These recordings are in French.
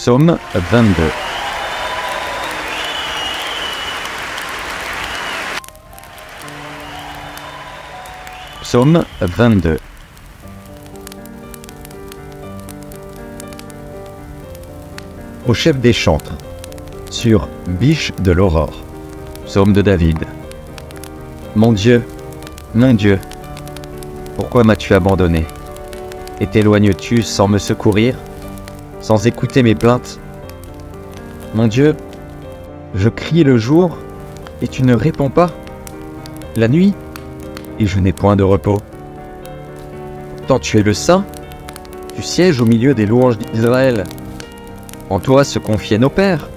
Psaume 22. Psaume 22. Au chef des chantres, sur Biche de l'aurore. Psaume de David. Mon Dieu, pourquoi m'as-tu abandonné? Et t'éloignes-tu sans me secourir, sans écouter mes plaintes? Mon Dieu, je crie le jour, et tu ne réponds pas, la nuit, et je n'ai point de repos. Tant tu es le Saint, tu sièges au milieu des louanges d'Israël. En toi se confiaient nos pères,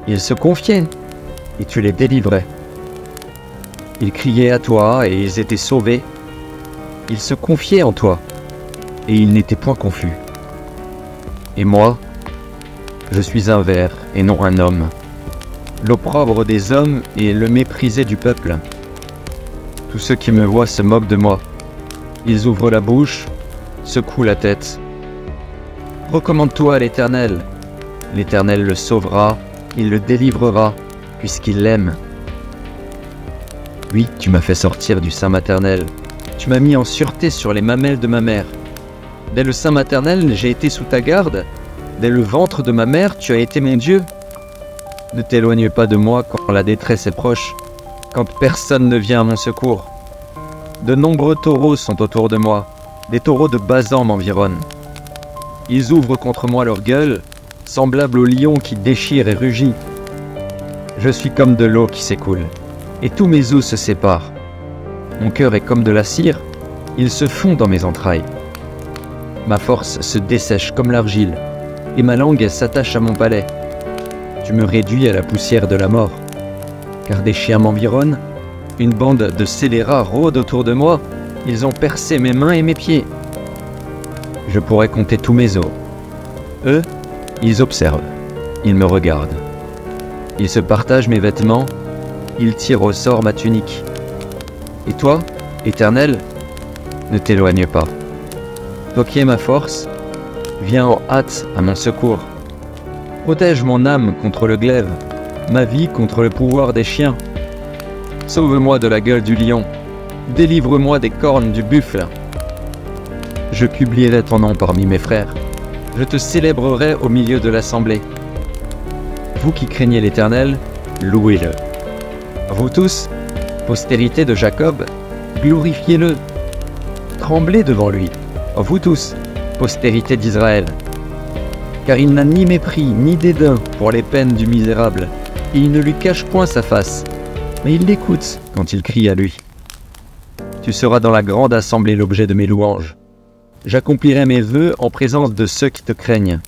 ils se confiaient, et tu les délivrais. Ils criaient à toi, et ils étaient sauvés. Ils se confiaient en toi, et ils n'étaient point confus. Et moi, je suis un ver et non un homme, l'opprobre des hommes et le méprisé du peuple. Tous ceux qui me voient se moquent de moi. Ils ouvrent la bouche, secouent la tête. Recommande-toi à l'Éternel. L'Éternel le sauvera, il le délivrera, puisqu'il l'aime. Oui, tu m'as fait sortir du sein maternel. Tu m'as mis en sûreté sur les mamelles de ma mère. Dès le sein maternel, j'ai été sous ta garde. Dès le ventre de ma mère, tu as été mon Dieu. Ne t'éloigne pas de moi quand la détresse est proche, quand personne ne vient à mon secours. De nombreux taureaux sont autour de moi, des taureaux de Basan m'environnent. Ils ouvrent contre moi leur gueule, semblables au lion qui déchire et rugit. Je suis comme de l'eau qui s'écoule, et tous mes os se séparent. Mon cœur est comme de la cire, il se fond dans mes entrailles. Ma force se dessèche comme l'argile, et ma langue s'attache à mon palais. Tu me réduis à la poussière de la mort. Car des chiens m'environnent, une bande de scélérats rôde autour de moi, ils ont percé mes mains et mes pieds. Je pourrais compter tous mes os. Eux, ils observent, ils me regardent. Ils se partagent mes vêtements, ils tirent au sort ma tunique. Et toi, Éternel, ne t'éloigne pas. Toi qui es ma force, viens en hâte à mon secours. Protège mon âme contre le glaive, ma vie contre le pouvoir des chiens. Sauve-moi de la gueule du lion, délivre-moi des cornes du buffle. Je publierai ton nom parmi mes frères, je te célébrerai au milieu de l'assemblée. Vous qui craignez l'Éternel, louez-le. Vous tous, postérité de Jacob, glorifiez-le. Tremblez devant lui, vous tous, postérité d'Israël. Car il n'a ni mépris ni dédain pour les peines du misérable, et il ne lui cache point sa face, mais il l'écoute quand il crie à lui. Tu seras dans la grande assemblée l'objet de mes louanges. J'accomplirai mes vœux en présence de ceux qui te craignent.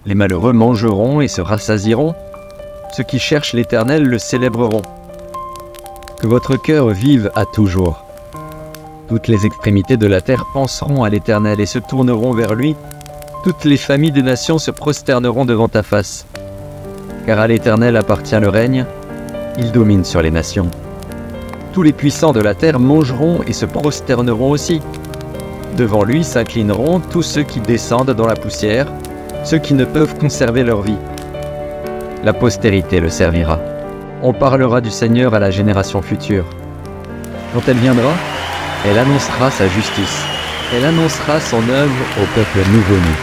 Les malheureux mangeront et se rassasieront, ceux qui cherchent l'Éternel le célébreront. Que votre cœur vive à toujours. Toutes les extrémités de la terre penseront à l'Éternel et se tourneront vers lui. Toutes les familles des nations se prosterneront devant ta face. Car à l'Éternel appartient le règne, il domine sur les nations. Tous les puissants de la terre mangeront et se prosterneront aussi. Devant lui s'inclineront tous ceux qui descendent dans la poussière, ceux qui ne peuvent conserver leur vie. La postérité le servira. On parlera du Seigneur à la génération future. Quand elle viendra, elle annoncera sa justice. Elle annoncera son œuvre au peuple nouveau-né.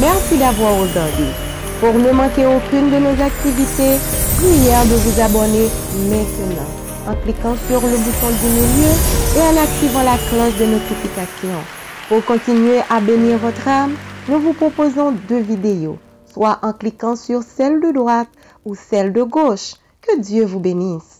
Merci d'avoir regardé. Pour ne manquer aucune de nos activités, prière de vous abonner maintenant en cliquant sur le bouton du milieu et en activant la cloche de notification. Pour continuer à bénir votre âme, nous vous proposons 2 vidéos. soit en cliquant sur celle de droite ou celle de gauche. Que Dieu vous bénisse.